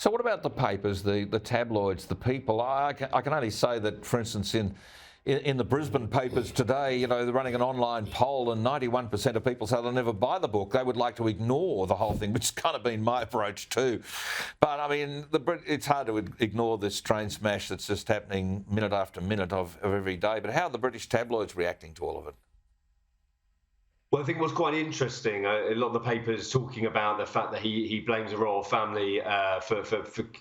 So what about the papers, the tabloids, the people? I can only say that, for instance, in the Brisbane papers today, you know, they're running an online poll and 91% of people say they'll never buy the book. They would like to ignore the whole thing, which has kind of been my approach too. But, I mean, it's hard to ignore this train smash that's just happening minute after minute of every day. But how are the British tabloids reacting to all of it? Well, I think what's quite interesting, a lot of the papers talking about the fact that he blames the royal family for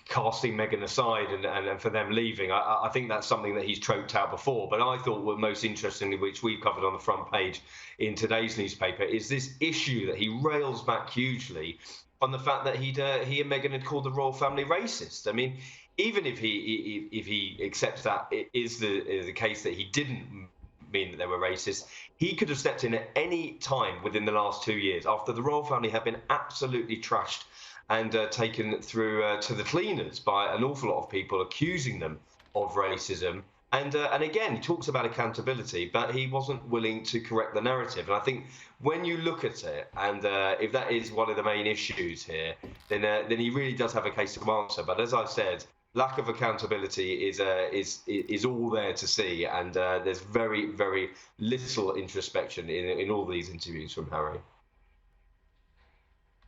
casting Meghan aside and for them leaving. I think that's something that he's troped out before. But I thought what most interestingly, which we've covered on the front page in today's newspaper, is this issue that he rails back hugely on the fact that he and Meghan had called the royal family racist. I mean, even if he accepts that it is the case that he didn't mean that they were racist, he could have stepped in at any time within the last 2 years after the royal family had been absolutely trashed and taken through to the cleaners by an awful lot of people accusing them of racism. And again, he talks about accountability, but he wasn't willing to correct the narrative. And I think when you look at it, and if that is one of the main issues here, then he really does have a case to answer. But as I've said, lack of accountability is all there to see, and there's very, very little introspection in all these interviews from Harry.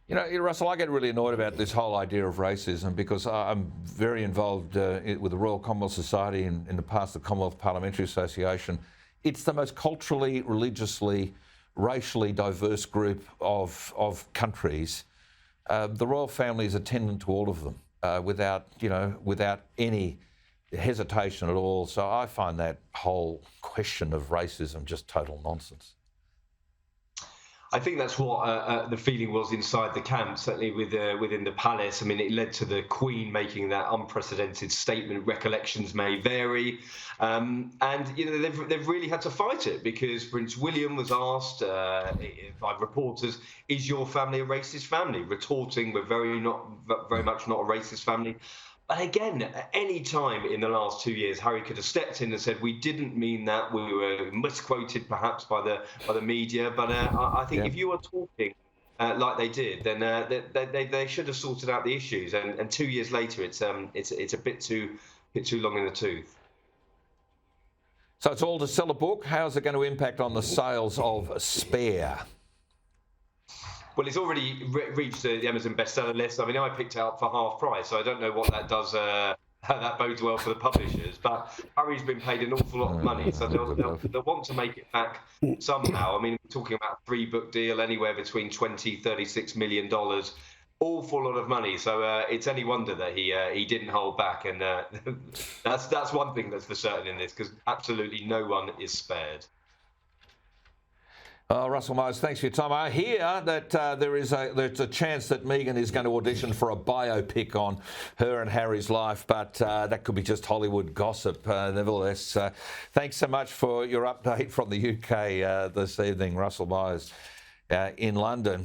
You know, Russell, I get really annoyed about this whole idea of racism because I'm very involved with the Royal Commonwealth Society and in the past the Commonwealth Parliamentary Association. It's the most culturally, religiously, racially diverse group of countries. The royal family is attendant to all of them. Without any hesitation at all. So I find that whole question of racism just total nonsense. I think that's what the feeling was inside the camp, certainly within the palace. I mean, it led to the Queen making that unprecedented statement, recollections may vary. And, you know, they've really had to fight it because Prince William was asked by reporters, is your family a racist family? Retorting, we're very much not a racist family. But again, at any time in the last 2 years, Harry could have stepped in and said, we didn't mean that. We were misquoted perhaps by the media. But I think if you are talking like they did, then they should have sorted out the issues. And 2 years later, it's a bit too long in the tooth. So it's all to sell a book. How's it going to impact on the sales of Spare? Well, it's already reached the Amazon bestseller list. I mean, I picked it up for half price, so I don't know what that does, how that bodes well for the publishers. But Harry's been paid an awful lot of money, so they'll want to make it back somehow. I mean, we're talking about a 3-book deal, anywhere between $36 million. Awful lot of money, so it's any wonder that he didn't hold back, and that's one thing that's for certain in this, because absolutely no one is spared. Russell Myers, thanks for your time. I hear that there's a chance that Meghan is going to audition for a biopic on her and Harry's life, but that could be just Hollywood gossip. Nevertheless, thanks so much for your update from the UK this evening, Russell Myers in London.